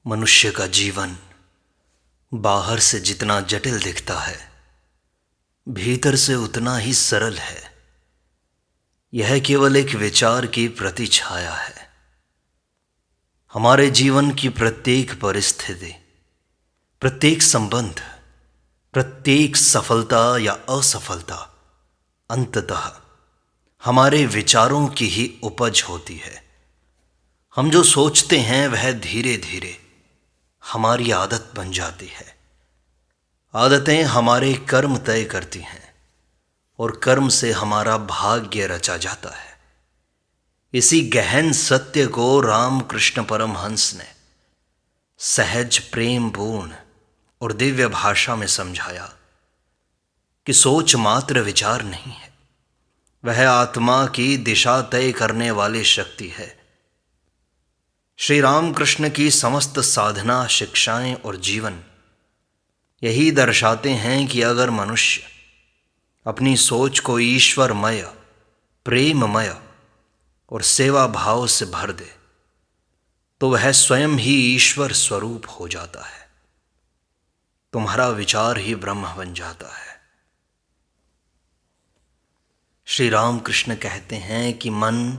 मनुष्य का जीवन बाहर से जितना जटिल दिखता है, भीतर से उतना ही सरल है। यह केवल एक विचार की प्रतिछाया है। हमारे जीवन की प्रत्येक परिस्थिति, प्रत्येक संबंध, प्रत्येक सफलता या असफलता अंततः हमारे विचारों की ही उपज होती है। हम जो सोचते हैं वह धीरे धीरे हमारी आदत बन जाती है। आदतें हमारे कर्म तय करती हैं और कर्म से हमारा भाग्य रचा जाता है। इसी गहन सत्य को रामकृष्ण परमहंस ने सहज, प्रेम पूर्ण और दिव्य भाषा में समझाया कि सोच मात्र विचार नहीं है, वह आत्मा की दिशा तय करने वाली शक्ति है। श्री रामकृष्ण की समस्त साधना, शिक्षाएं और जीवन यही दर्शाते हैं कि अगर मनुष्य अपनी सोच को ईश्वरमय, प्रेममय और सेवा भाव से भर दे तो वह स्वयं ही ईश्वर स्वरूप हो जाता है। तुम्हारा विचार ही ब्रह्म बन जाता है। श्री रामकृष्ण कहते हैं कि मन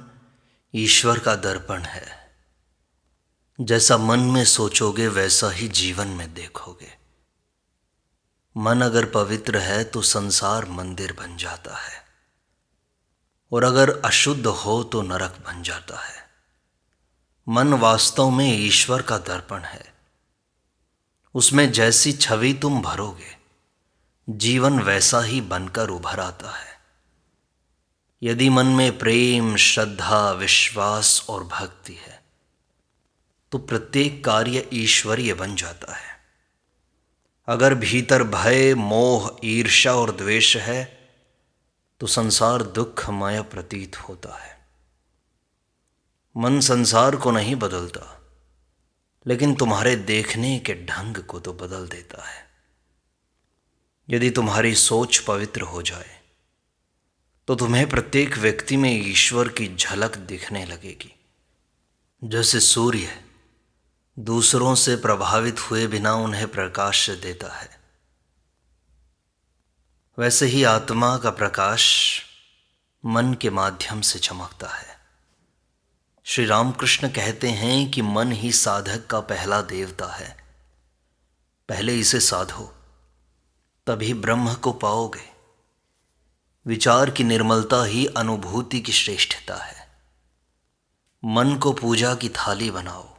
ईश्वर का दर्पण है। जैसा मन में सोचोगे वैसा ही जीवन में देखोगे। मन अगर पवित्र है तो संसार मंदिर बन जाता है, और अगर अशुद्ध हो तो नरक बन जाता है। मन वास्तव में ईश्वर का दर्पण है। उसमें जैसी छवि तुम भरोगे, जीवन वैसा ही बनकर उभर आता है। यदि मन में प्रेम, श्रद्धा, विश्वास और भक्ति है तो प्रत्येक कार्य ईश्वरीय बन जाता है। अगर भीतर भय, मोह, ईर्ष्या और द्वेष है तो संसार दुखमय प्रतीत होता है। मन संसार को नहीं बदलता, लेकिन तुम्हारे देखने के ढंग को तो बदल देता है। यदि तुम्हारी सोच पवित्र हो जाए तो तुम्हें प्रत्येक व्यक्ति में ईश्वर की झलक दिखने लगेगी। जैसे सूर्य दूसरों से प्रभावित हुए बिना उन्हें प्रकाश देता है, वैसे ही आत्मा का प्रकाश मन के माध्यम से चमकता है। श्री रामकृष्ण कहते हैं कि मन ही साधक का पहला देवता है। पहले इसे साधो, तभी ब्रह्म को पाओगे। विचार की निर्मलता ही अनुभूति की श्रेष्ठता है। मन को पूजा की थाली बनाओ,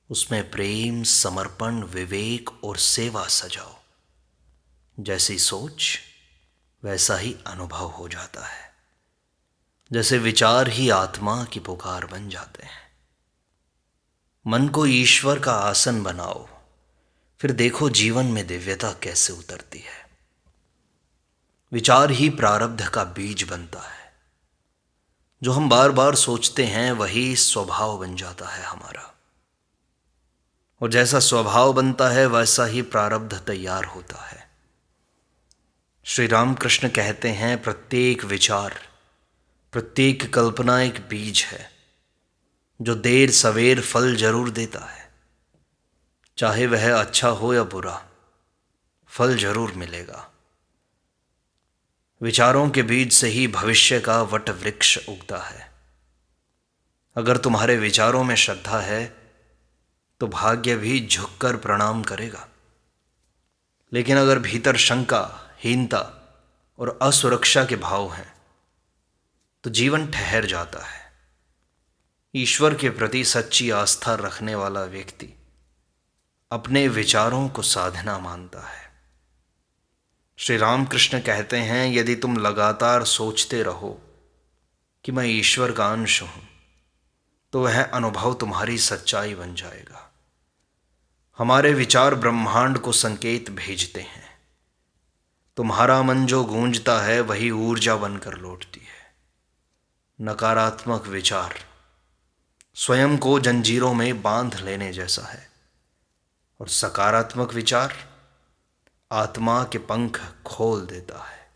उसमें प्रेम, समर्पण, विवेक और सेवा सजाओ। जैसी सोच वैसा ही अनुभव हो जाता है। जैसे विचार ही आत्मा की पुकार बन जाते हैं। मन को ईश्वर का आसन बनाओ, फिर देखो जीवन में दिव्यता कैसे उतरती है। विचार ही प्रारब्ध का बीज बनता है। जो हम बार बार सोचते हैं वही स्वभाव बन जाता है हमारा, और जैसा स्वभाव बनता है वैसा ही प्रारब्ध तैयार होता है। श्री रामकृष्ण कहते हैं प्रत्येक विचार, प्रत्येक कल्पना एक बीज है जो देर सवेर फल जरूर देता है। चाहे वह अच्छा हो या बुरा, फल जरूर मिलेगा। विचारों के बीज से ही भविष्य का वट वृक्ष उगता है। अगर तुम्हारे विचारों में श्रद्धा है तो भाग्य भी झुककर प्रणाम करेगा। लेकिन अगर भीतर शंका, हीनता और असुरक्षा के भाव हैं तो जीवन ठहर जाता है। ईश्वर के प्रति सच्ची आस्था रखने वाला व्यक्ति अपने विचारों को साधना मानता है। श्री रामकृष्ण कहते हैं यदि तुम लगातार सोचते रहो कि मैं ईश्वर का अंश हूं तो वह अनुभव तुम्हारी सच्चाई बन जाएगा। हमारे विचार ब्रह्मांड को संकेत भेजते हैं। तुम्हारा मन जो गूंजता है वही ऊर्जा बनकर लौटती है। नकारात्मक विचार स्वयं को जंजीरों में बांध लेने जैसा है, और सकारात्मक विचार आत्मा के पंख खोल देता है।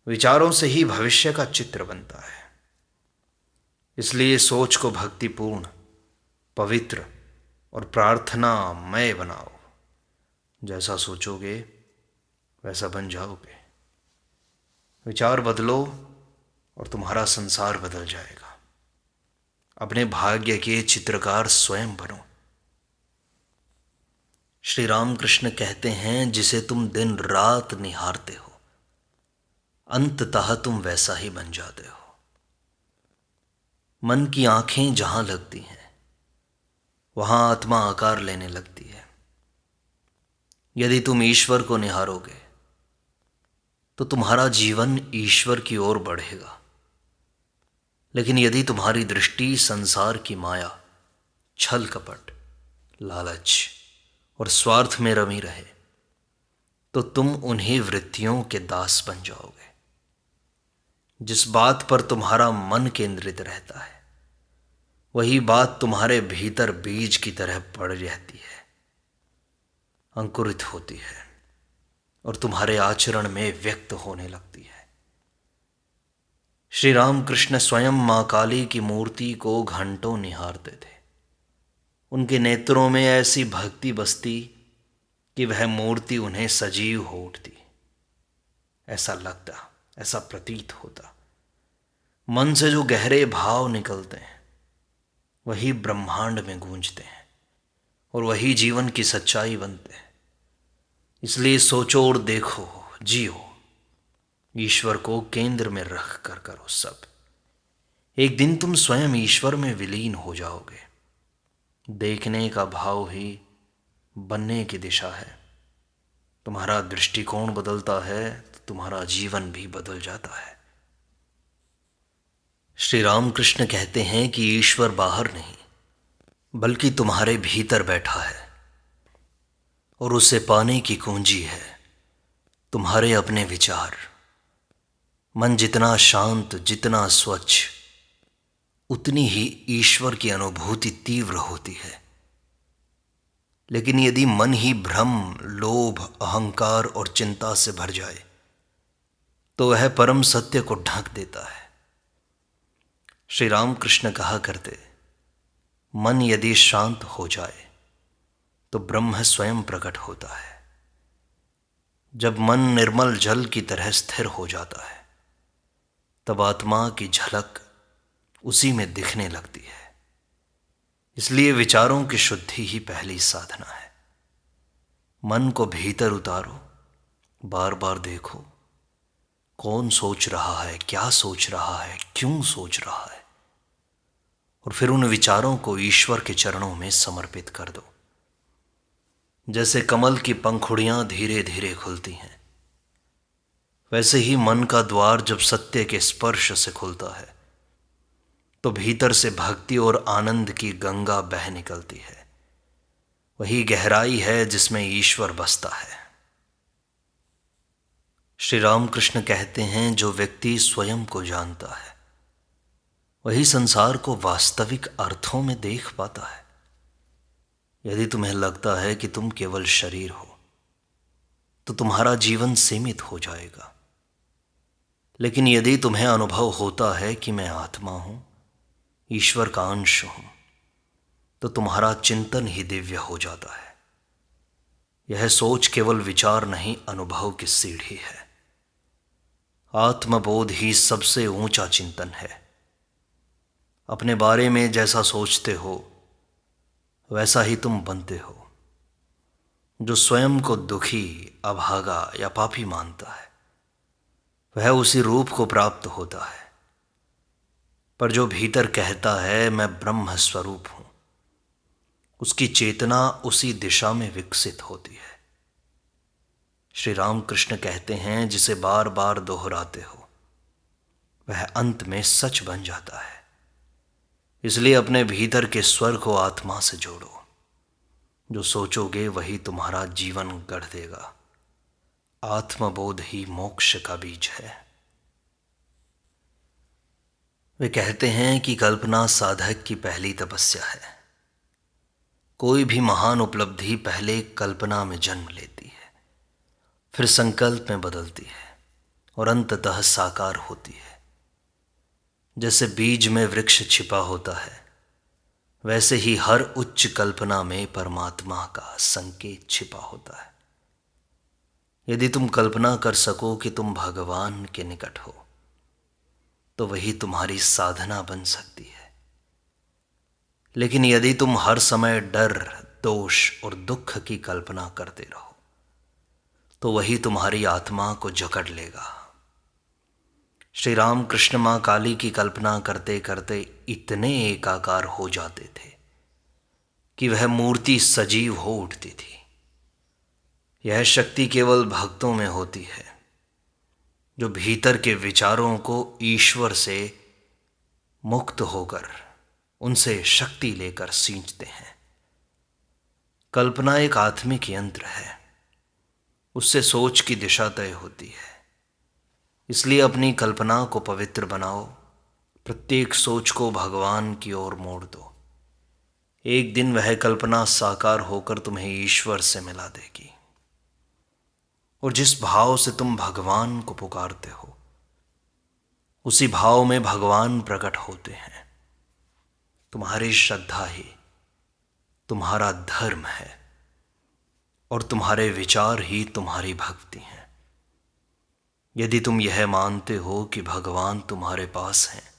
विचारों से ही भविष्य का चित्र बनता है। इसलिए सोच को भक्तिपूर्ण, पवित्र और प्रार्थनामय बनाओ। जैसा सोचोगे वैसा बन जाओगे। विचार बदलो और तुम्हारा संसार बदल जाएगा। अपने भाग्य के चित्रकार स्वयं बनो। श्री राम कृष्ण कहते हैं, जिसे तुम दिन रात निहारते हो, अंततः तुम वैसा ही बन जाते हो। मन की आंखें जहां लगती हैं वहां आत्मा आकार लेने लगती है। यदि तुम ईश्वर को निहारोगे तो तुम्हारा जीवन ईश्वर की ओर बढ़ेगा। लेकिन यदि तुम्हारी दृष्टि संसार की माया, छल कपट, लालच और स्वार्थ में रमी रहे तो तुम उन्हीं वृत्तियों के दास बन जाओगे। जिस बात पर तुम्हारा मन केंद्रित रहता है वही बात तुम्हारे भीतर बीज की तरह पड़ रहती है, अंकुरित होती है और तुम्हारे आचरण में व्यक्त होने लगती है। श्री राम कृष्ण स्वयं मां काली की मूर्ति को घंटों निहारते थे। उनके नेत्रों में ऐसी भक्ति बसती कि वह मूर्ति उन्हें सजीव हो उठती। ऐसा लगता, ऐसा प्रतीत होता। मन से जो गहरे भाव निकलते हैं वही ब्रह्मांड में गूंजते हैं और वही जीवन की सच्चाई बनते हैं। इसलिए सोचो और देखो, जियो, ईश्वर को केंद्र में रख कर करो सब। एक दिन तुम स्वयं ईश्वर में विलीन हो जाओगे। देखने का भाव ही बनने की दिशा है। तुम्हारा दृष्टिकोण बदलता है तो तुम्हारा जीवन भी बदल जाता है। श्री राम कृष्ण कहते हैं कि ईश्वर बाहर नहीं बल्कि तुम्हारे भीतर बैठा है और उसे पाने की कुंजी है तुम्हारे अपने विचार। मन जितना शांत, जितना स्वच्छ, उतनी ही ईश्वर की अनुभूति तीव्र होती है। लेकिन यदि मन ही भ्रम, लोभ, अहंकार और चिंता से भर जाए तो वह परम सत्य को ढक देता है। श्री राम कृष्ण कहा करते, मन यदि शांत हो जाए तो ब्रह्म स्वयं प्रकट होता है। जब मन निर्मल जल की तरह स्थिर हो जाता है तब आत्मा की झलक उसी में दिखने लगती है। इसलिए विचारों की शुद्धि ही पहली साधना है। मन को भीतर उतारो, बार बार देखो कौन सोच रहा है, क्या सोच रहा है, क्यों सोच रहा है, और फिर उन विचारों को ईश्वर के चरणों में समर्पित कर दो। जैसे कमल की पंखुड़ियां धीरे धीरे खुलती हैं, वैसे ही मन का द्वार जब सत्य के स्पर्श से खुलता है तो भीतर से भक्ति और आनंद की गंगा बह निकलती है। वही गहराई है जिसमें ईश्वर बसता है। श्री राम कृष्ण कहते हैं, जो व्यक्ति स्वयं को जानता है वही संसार को वास्तविक अर्थों में देख पाता है। यदि तुम्हें लगता है कि तुम केवल शरीर हो तो तुम्हारा जीवन सीमित हो जाएगा। लेकिन यदि तुम्हें अनुभव होता है कि मैं आत्मा हूं, ईश्वर का अंश हूं, तो तुम्हारा चिंतन ही दिव्य हो जाता है। यह सोच केवल विचार नहीं, अनुभव की सीढ़ी है। आत्मबोध ही सबसे ऊंचा चिंतन है। अपने बारे में जैसा सोचते हो वैसा ही तुम बनते हो। जो स्वयं को दुखी, अभागा या पापी मानता है वह उसी रूप को प्राप्त होता है। पर जो भीतर कहता है मैं ब्रह्म स्वरूप हूं, उसकी चेतना उसी दिशा में विकसित होती है। श्री राम कृष्ण कहते हैं, जिसे बार बार दोहराते हो वह अंत में सच बन जाता है। इसलिए अपने भीतर के स्वर को आत्मा से जोड़ो। जो सोचोगे वही तुम्हारा जीवन गढ़ देगा। आत्मबोध ही मोक्ष का बीज है। वे कहते हैं कि कल्पना साधक की पहली तपस्या है। कोई भी महान उपलब्धि पहले कल्पना में जन्म लेती है, फिर संकल्प में बदलती है और अंततः साकार होती है। जैसे बीज में वृक्ष छिपा होता है वैसे ही हर उच्च कल्पना में परमात्मा का संकेत छिपा होता है। यदि तुम कल्पना कर सको कि तुम भगवान के निकट हो तो वही तुम्हारी साधना बन सकती है। लेकिन यदि तुम हर समय डर, दोष और दुख की कल्पना करते रहो तो वही तुम्हारी आत्मा को जकड़ लेगा। श्री राम कृष्ण मां काली की कल्पना करते करते इतने एकाकार हो जाते थे कि वह मूर्ति सजीव हो उठती थी। यह शक्ति केवल भक्तों में होती है जो भीतर के विचारों को ईश्वर से मुक्त होकर उनसे शक्ति लेकर सींचते हैं। कल्पना एक आत्मिक यंत्र है, उससे सोच की दिशा तय होती है। इसलिए अपनी कल्पना को पवित्र बनाओ, प्रत्येक सोच को भगवान की ओर मोड़ दो। एक दिन वह कल्पना साकार होकर तुम्हें ईश्वर से मिला देगी। और जिस भाव से तुम भगवान को पुकारते हो उसी भाव में भगवान प्रकट होते हैं। तुम्हारी श्रद्धा ही तुम्हारा धर्म है और तुम्हारे विचार ही तुम्हारी भक्ति हैं। यदि तुम यह मानते हो कि भगवान तुम्हारे पास हैं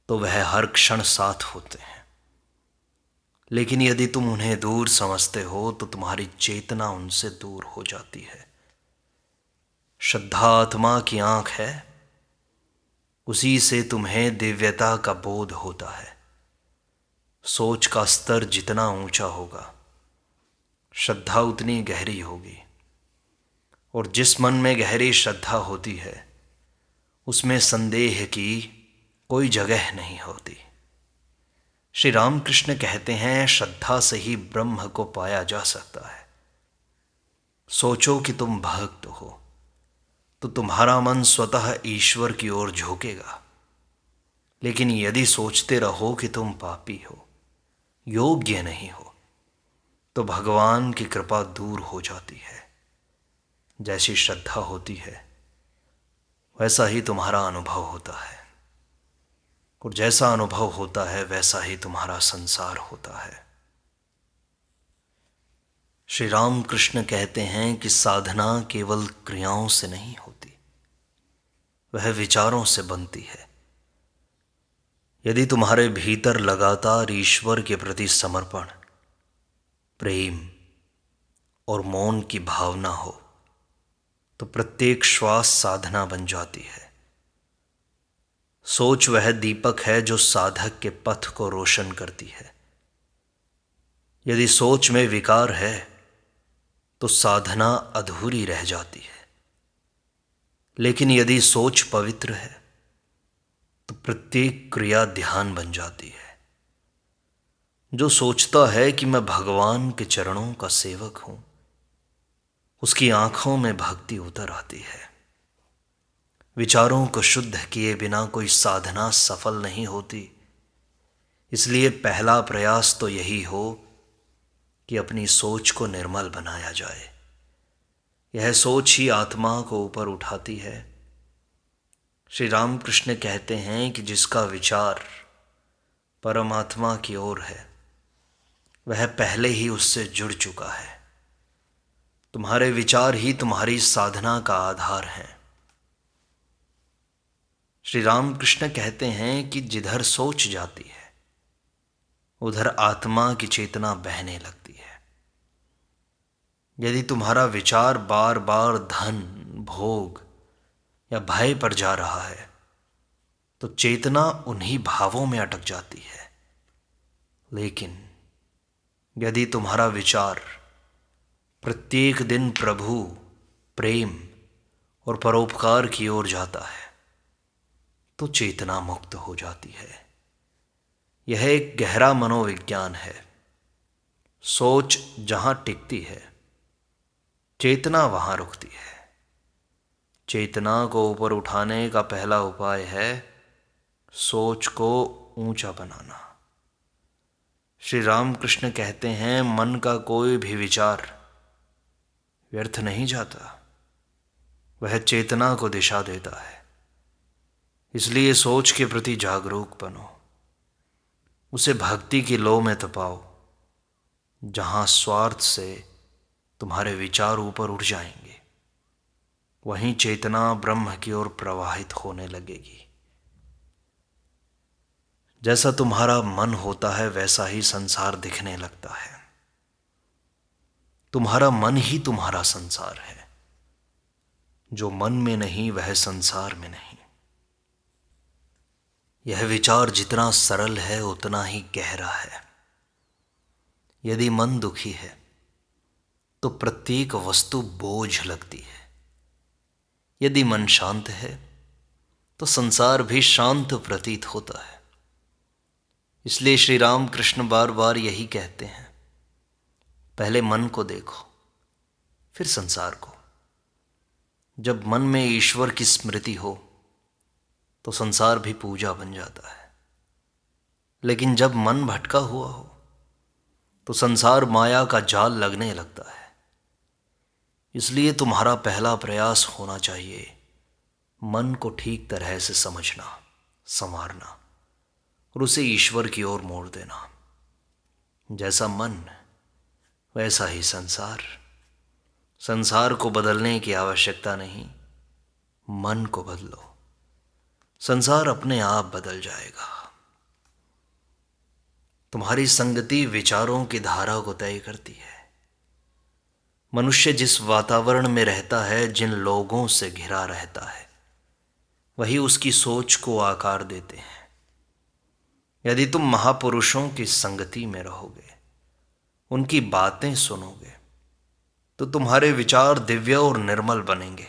तो वह हर क्षण साथ होते हैं। लेकिन यदि तुम उन्हें दूर समझते हो तो तुम्हारी चेतना उनसे दूर हो जाती है। श्रद्धा आत्मा की आंख है, उसी से तुम्हें दिव्यता का बोध होता है। सोच का स्तर जितना ऊंचा होगा श्रद्धा उतनी गहरी होगी, और जिस मन में गहरी श्रद्धा होती है उसमें संदेह की कोई जगह नहीं होती। श्री रामकृष्ण कहते हैं, श्रद्धा से ही ब्रह्म को पाया जा सकता है। सोचो कि तुम भक्त हो तो तुम्हारा मन स्वतः ईश्वर की ओर झुकेगा। लेकिन यदि सोचते रहो कि तुम पापी हो, योग्य नहीं हो, तो भगवान की कृपा दूर हो जाती है। जैसी श्रद्धा होती है वैसा ही तुम्हारा अनुभव होता है, और जैसा अनुभव होता है वैसा ही तुम्हारा संसार होता है। श्री राम कृष्ण कहते हैं कि साधना केवल क्रियाओं से नहीं होती, वह विचारों से बनती है। यदि तुम्हारे भीतर लगातार ईश्वर के प्रति समर्पण, प्रेम और मौन की भावना हो तो प्रत्येक श्वास साधना बन जाती है। सोच वह दीपक है जो साधक के पथ को रोशन करती है। यदि सोच में विकार है तो साधना अधूरी रह जाती है। लेकिन यदि सोच पवित्र है तो प्रत्येक क्रिया ध्यान बन जाती है। जो सोचता है कि मैं भगवान के चरणों का सेवक हूं, उसकी आंखों में भक्ति उतर आती है। विचारों को शुद्ध किए बिना कोई साधना सफल नहीं होती। इसलिए पहला प्रयास तो यही हो कि अपनी सोच को निर्मल बनाया जाए। यह सोच ही आत्मा को ऊपर उठाती है। श्री रामकृष्ण कहते हैं कि जिसका विचार परमात्मा की ओर है वह पहले ही उससे जुड़ चुका है। तुम्हारे विचार ही तुम्हारी साधना का आधार है। श्री रामकृष्ण कहते हैं कि जिधर सोच जाती है उधर आत्मा की चेतना बहने लगती है। यदि तुम्हारा विचार बार बार धन, भोग या भय पर जा रहा है तो चेतना उन्हीं भावों में अटक जाती है। लेकिन यदि तुम्हारा विचार प्रत्येक दिन प्रभु, प्रेम और परोपकार की ओर जाता है तो चेतना मुक्त हो जाती है। यह एक गहरा मनोविज्ञान है। सोच जहां टिकती है चेतना वहां रुकती है। चेतना को ऊपर उठाने का पहला उपाय है सोच को ऊंचा बनाना। श्री रामकृष्ण कहते हैं, मन का कोई भी विचार व्यर्थ नहीं जाता, वह चेतना को दिशा देता है। इसलिए सोच के प्रति जागरूक बनो। उसे भक्ति की लौ में तपाओ, जहाँ स्वार्थ से तुम्हारे विचार ऊपर उठ जाएंगे, वहीं चेतना ब्रह्म की ओर प्रवाहित होने लगेगी। जैसा तुम्हारा मन होता है वैसा ही संसार दिखने लगता है। तुम्हारा मन ही तुम्हारा संसार है। जो मन में नहीं वह संसार में नहीं। यह विचार जितना सरल है उतना ही गहरा है। यदि मन दुखी है तो प्रत्येक वस्तु बोझ लगती है। यदि मन शांत है तो संसार भी शांत प्रतीत होता है। इसलिए श्री राम कृष्ण बार बार यही कहते हैं, पहले मन को देखो फिर संसार को। जब मन में ईश्वर की स्मृति हो तो संसार भी पूजा बन जाता है। लेकिन जब मन भटका हुआ हो तो संसार माया का जाल लगने लगता है। इसलिए तुम्हारा पहला प्रयास होना चाहिए मन को ठीक तरह से समझना, संवारना और उसे ईश्वर की ओर मोड़ देना। जैसा मन वैसा ही संसार। संसार को बदलने की आवश्यकता नहीं, मन को बदलो, संसार अपने आप बदल जाएगा। तुम्हारी संगति विचारों की धारा को तय करती है। मनुष्य जिस वातावरण में रहता है, जिन लोगों से घिरा रहता है, वही उसकी सोच को आकार देते हैं। यदि तुम महापुरुषों की संगति में रहोगे, उनकी बातें सुनोगे, तो तुम्हारे विचार दिव्य और निर्मल बनेंगे।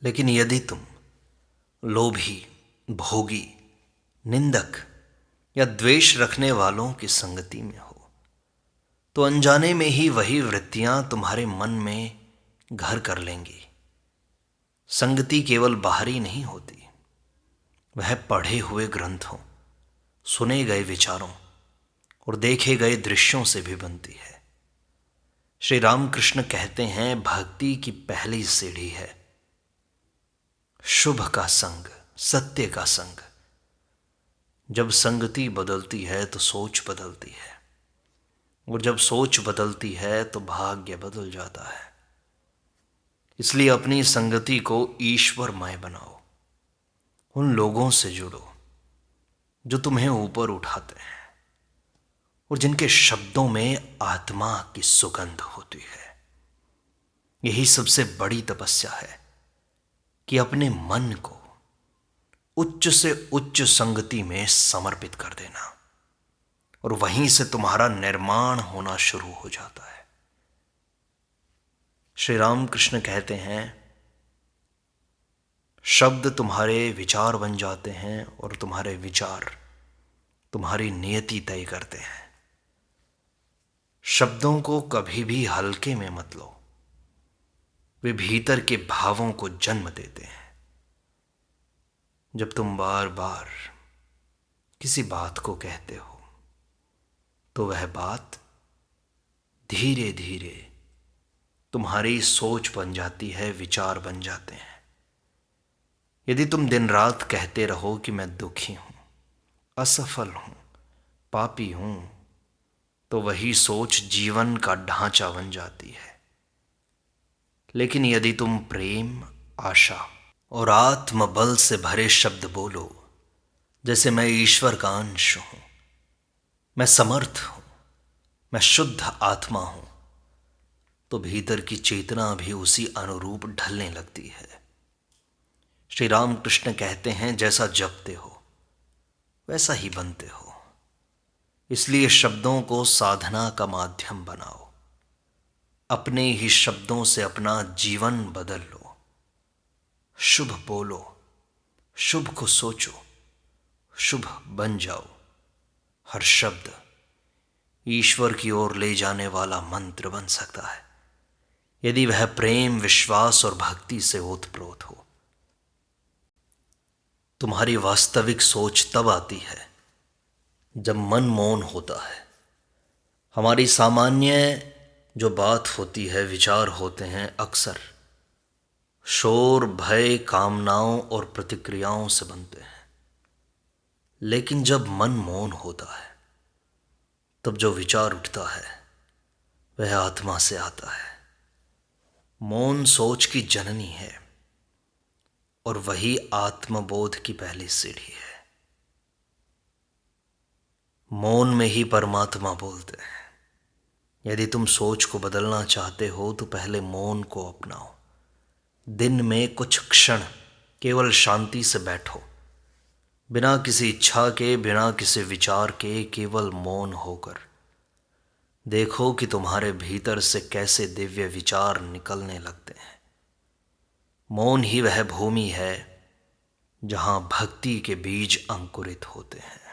लेकिन यदि तुम लोभी, भोगी, निंदक या द्वेष रखने वालों की संगति में हो, तो अनजाने में ही वही वृत्तियां तुम्हारे मन में घर कर लेंगी। संगति केवल बाहरी नहीं होती, वह पढ़े हुए ग्रंथों, सुने गए विचारों और देखे गए दृश्यों से भी बनती है। श्री रामकृष्ण कहते हैं, भक्ति की पहली सीढ़ी है शुभ का संग, सत्य का संग। जब संगति बदलती है तो सोच बदलती है, और जब सोच बदलती है तो भाग्य बदल जाता है। इसलिए अपनी संगति को ईश्वरमय बनाओ। उन लोगों से जुड़ो जो तुम्हें ऊपर उठाते हैं और जिनके शब्दों में आत्मा की सुगंध होती है। यही सबसे बड़ी तपस्या है कि अपने मन को उच्च से उच्च संगति में समर्पित कर देना, और वहीं से तुम्हारा निर्माण होना शुरू हो जाता है। श्री राम कृष्ण कहते हैं, शब्द तुम्हारे विचार बन जाते हैं और तुम्हारे विचार तुम्हारी नियति तय करते हैं। शब्दों को कभी भी हल्के में मत लो, वे भीतर के भावों को जन्म देते हैं। जब तुम बार बार किसी बात को कहते हो तो वह बात धीरे धीरे तुम्हारी सोच बन जाती है, विचार बन जाते हैं। यदि तुम दिन रात कहते रहो कि मैं दुखी हूं, असफल हूं, पापी हूं, तो वही सोच जीवन का ढांचा बन जाती है। लेकिन यदि तुम प्रेम, आशा और आत्मबल से भरे शब्द बोलो, जैसे मैं ईश्वर का अंश हूं, मैं समर्थ हूं, मैं शुद्ध आत्मा हूं, तो भीतर की चेतना भी उसी अनुरूप ढलने लगती है। श्री राम कृष्ण कहते हैं, जैसा जपते हो वैसा ही बनते हो। इसलिए शब्दों को साधना का माध्यम बनाओ। अपने ही शब्दों से अपना जीवन बदल लो। शुभ बोलो, शुभ को सोचो, शुभ बन जाओ। हर शब्द ईश्वर की ओर ले जाने वाला मंत्र बन सकता है, यदि वह प्रेम, विश्वास और भक्ति से ओतप्रोत हो। तुम्हारी वास्तविक सोच तब आती है जब मन मौन होता है। हमारी सामान्य जो बात होती है, विचार होते हैं, अक्सर शोर, भय, कामनाओं और प्रतिक्रियाओं से बनते हैं। लेकिन जब मन मौन होता है तब जो विचार उठता है वह आत्मा से आता है। मौन सोच की जननी है और वही आत्मबोध की पहली सीढ़ी है। मौन में ही परमात्मा बोलते हैं। यदि तुम सोच को बदलना चाहते हो तो पहले मौन को अपनाओ। दिन में कुछ क्षण केवल शांति से बैठो, बिना किसी इच्छा के, बिना किसी विचार के, केवल मौन होकर। देखो कि तुम्हारे भीतर से कैसे दिव्य विचार निकलने लगते हैं। मौन ही वह भूमि है जहाँ भक्ति के बीज अंकुरित होते हैं।